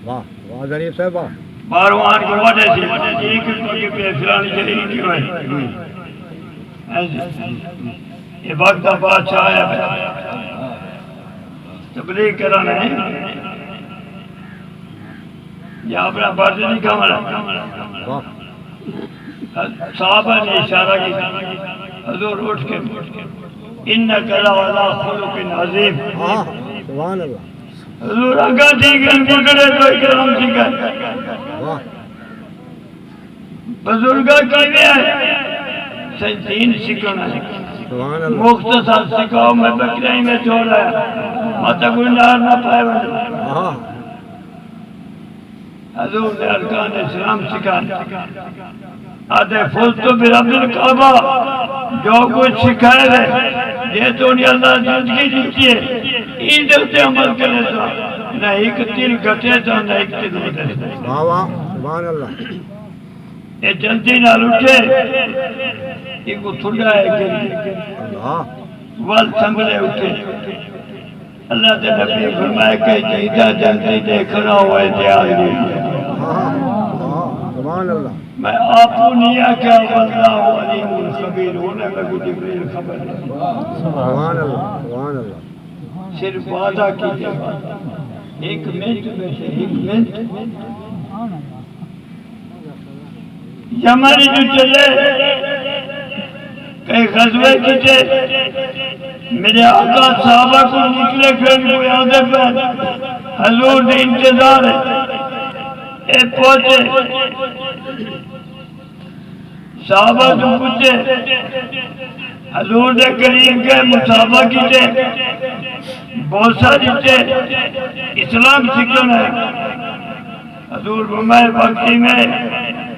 واہ واہ ظریف صاحب واہ باروان کو وجہ سے ایک پہ فلانی جائی کیوں ہے یہ وقت کا بادشاہ ہے تبلیغ کرانا ہے یا اپنا بات نہیں کھانا صحابہ نے اشارہ کیا حضور اٹھ کے انک لعلی خلق عظیم سبحان اللہ حضور آگاہ ٹھیک ہے گھٹڑے تو اکرام ٹھیک ہے بزرگاں کی ہے دین سکھنا ہے سبحان اللہ مختصر سکھاؤ میں بکرائی میں چھوڑا ہے ماتا کوئی نار نہ پائے بندے حضور نے ارکان اسلام سکھائے آدھے فل تو برب الکعبہ جو کچھ سکھائے رہے یہ تو نہیں اللہ زندگی دیتی ہے این دلتے عمل کرے تو نہ ایک تیل گھٹے تو نہ ایک تیل گھٹے سبحان اللہ یہ جلدی نہ لٹے ایک کو تھوڑا ہے گری وال سنبھلے اٹھے اللہ کے نبی فرمائے کہ جیدہ جلدی دیکھنا ہوا ہے تیار نہیں سبحان اللہ میں آپو نہیں آکیا واللہ علیم الخبیر ہونے میں کو جبریل خبر ہے سبحان اللہ سبحان اللہ صرف وعدہ کیجئے ایک منٹ میں سے ایک منٹ یمانی جو چلے کئی غزوے کیجئے میرے آقا صحابہ کو نکلے پھر کو یادے پر حضور نے انتظار ہے اے پہنچے صحابہ جو پوچھے حضور نے کریم کے مصابہ کیجئے بوسہ دیتے اسلام سکھنا ہے حضور فرمائے باقی میں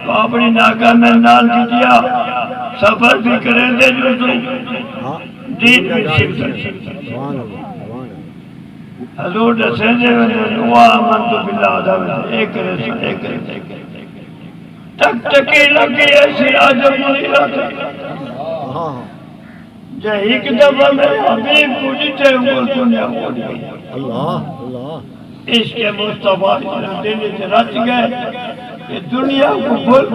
تو اپنی ناکہ میں نال کیجیا سفر بھی کریں دے جو تو دین بھی شکر حضور دسیں دے دعا آمنت باللہ آدھا ایک رسل ایک رسل تک تکی لگی ایسی آجم نہیں رہتے جے ایک دفعہ میں حبیب کو جیتے ہوئے دنیا ہو گئی اس کے مصطفیٰ دل سے رچ گئے کہ دنیا کو بھول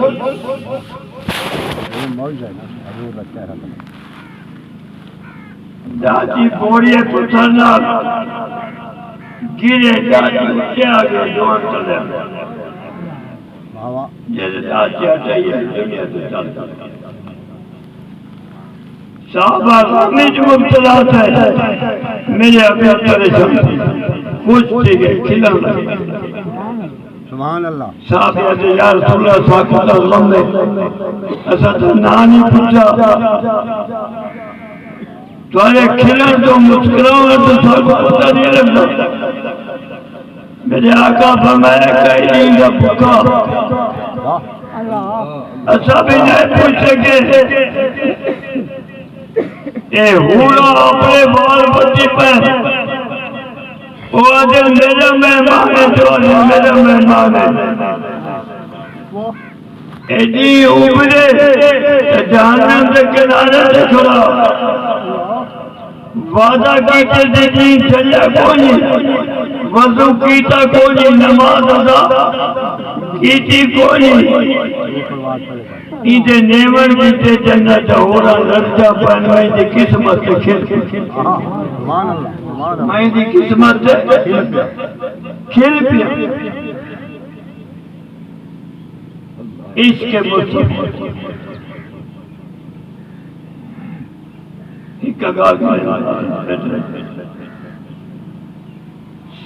جاتی بوڑیے پتھرنا گرے جاتی اٹھے آگے دوڑ چلے جیسے جاتی ہٹائیے دنیا سے چلتا صحابہ غمی جو مبتلا تھے میرے ابھی پریشان کچھ تھی گئے کھلن لگے سبحان اللہ صحابہ سے یا رسول اللہ ساکت غم میں ایسا تو نانی پوچھا تمہارے کھلن تو مسکراؤں ہے تو ساکت پتہ نہیں لگتا میرے آقا فرمایا کئی دن کا بھوکا ایسا بھی نہیں پوچھ سکے اے ہورا اپنے بال بچی پہ وہ آجل میرا مہمان ہے جو آجل میرا مہمان ہے اے جی اوپرے جہنم سے کنارے سے کھڑا وعدہ کیتے دیکھی چلیا کوئی وضو کیتا کوئی نماز ادا کیتی کوئی ایدے نیمن کیتے جنت ہورا لڑجا پہنوائی دی قسمت سے کھل میں دی قسمت سے کھل پیا اس کے مصطفیٰ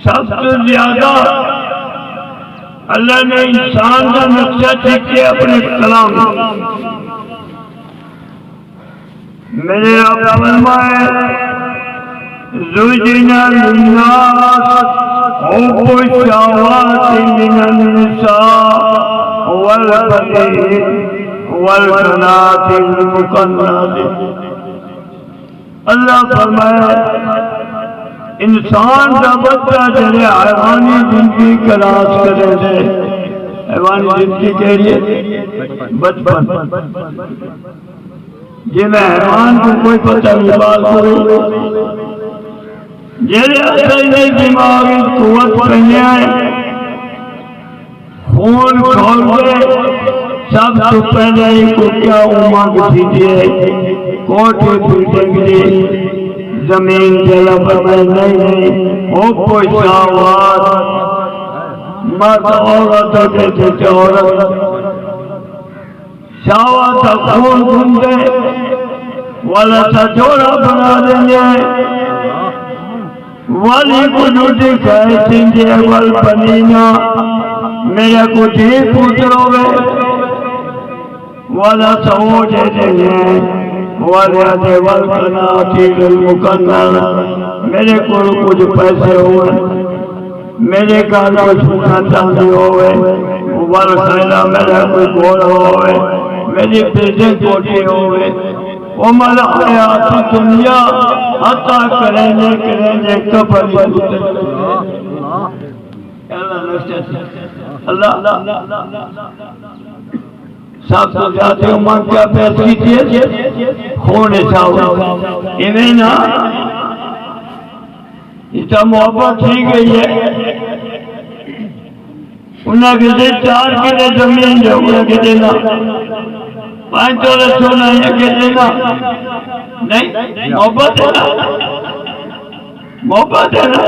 سب سے زیادہ اللہ نے انسان کا نقشہ چھکے اپنے کلام میرے رب فرمائے زوجنا للناس حب الشہوات من النساء والبنین والقناطر المقنطرة اللہ فرمائے انسان کا بچہ جڑے حیوانی زندگی کراس کرے سے حیوانی زندگی کہہ رہی ہے بچپن جن حیوان کو کوئی پتہ نہیں بال کرے جڑے اصل دماغی قوت پہنے آئے خون کھول گئے سب تو پہلے ہی کو کیا امنگ تھی دیئے کوٹے پھٹیں گے زمین جلا پر نہیں ہو کوئی شہوات مرد عورت ہوتے تھے عورت شہوات خون گھوم گئے والا سا جوڑا بنا دیں گے والی کو جوٹی کہتے ہیں والبنینا میرے کو جی پوچھو گے والا سہو جیتے ہیں والے والقناطر المقنطرة میرے کو کچھ پیسے ہوئے میرے گھر کو سونا چاندی ہوئے والخیلہ میرے کوئی گھوڑا ہوئے میری بیٹے کوٹھی ہوئے عمر حیات دنیا عطا کریں گے قبر اللہ سب سے زیادہ عمر کیا پیس کی تھی خون چاہو انہیں نا اتنا محبت تھی گئی ہے انہیں کہتے 4 کلے زمین جو انہیں کہتے نا 5 تولے سونا یہ کہتے نا نہیں محبت ہے نا محبت ہے نا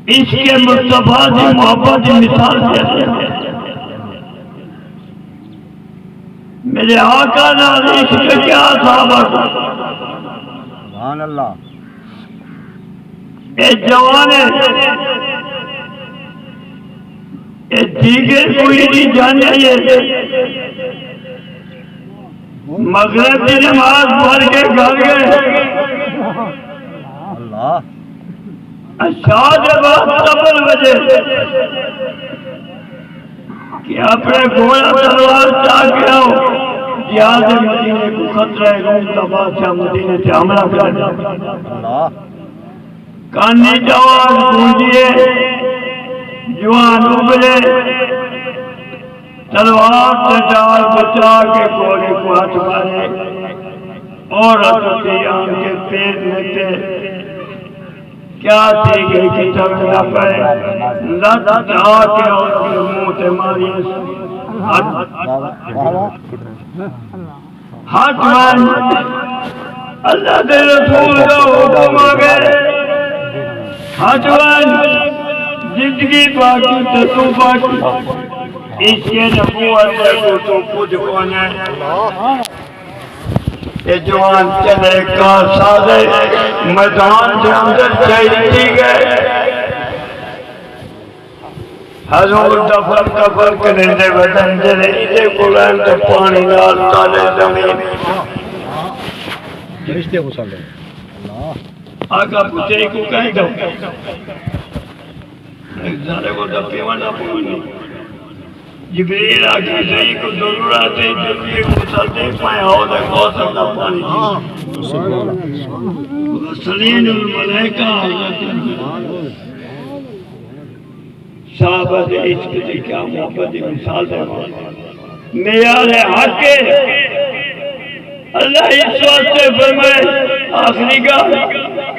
اس کے مصطفیٰ کی محبت کی مثال کہتے ہیں میرے آقا نال عشق کیا صحابہ سبحان اللہ اے جوانے اے دیگر کوئی نہیں جانے یہ مغرب کی نماز پڑھ کے گھر گئے اللہ شاد بعد 7 بجے کہ اپنے گھوڑا تلوار چاہ کے آؤ جہاز مدینے کو خطرہ ہے روم کا بادشاہ مدینے سے حملہ کر کانی جواز گونجیے جوان ابلے تلوار سے ڈال بچا کے گھوڑے کو ہاتھ مارے اور حضرت آن کے پیر میں تھے کیا تھی گئی کہ جب نہ پڑے لت جا کے اور منہ سے ماری ہاتھ مان اللہ دے رسول کا حکم آ گئے ہاتھ مان زندگی باقی تو باقی اس کے نبوت ہے تو کچھ کون ہے یہ جوان چلے کا سازے میدان کے اندر چہتی گئے حضور دفن کرنے بدن جلے اسے قرآن تو پانی نال تالے زمین رشتے کو سالے آقا پوچھے کو کہیں گا ایک زارے کو دپیوانا پوچھنی جبریل آگے صحیح کو ضرورت ہے جبریل کو سلطے پائے ہو دے موسم کا پانی سلین الملائکہ صحابت عشق دی کیا محبت دی مثال دے معیار حق اللہ اس واسطے فرمائے آخری کا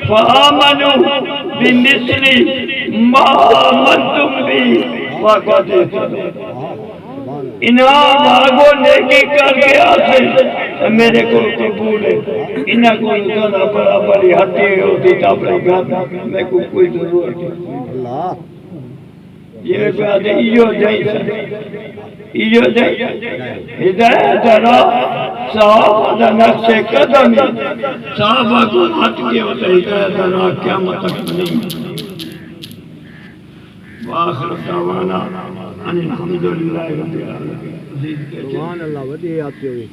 فآمنوا بمثل ما آمنتم به وقد انہاں آگو نیکی کر کے آتے میرے کو قبول ہے انہاں کو اتنا برابری ہٹی ہوتی تھا اپنے گھر میں کو کوئی ضرورت نہیں یہ بات ہے ایو جائی ہدایت راہ صحابہ دا نقش قدم صحابہ کو ہٹ کے ہوتا ہدایت راہ قیامت تک نہیں وآخر دعوانا ان الحمدللہ رب العالمین سبحان اللہ ودی آتی ہوئی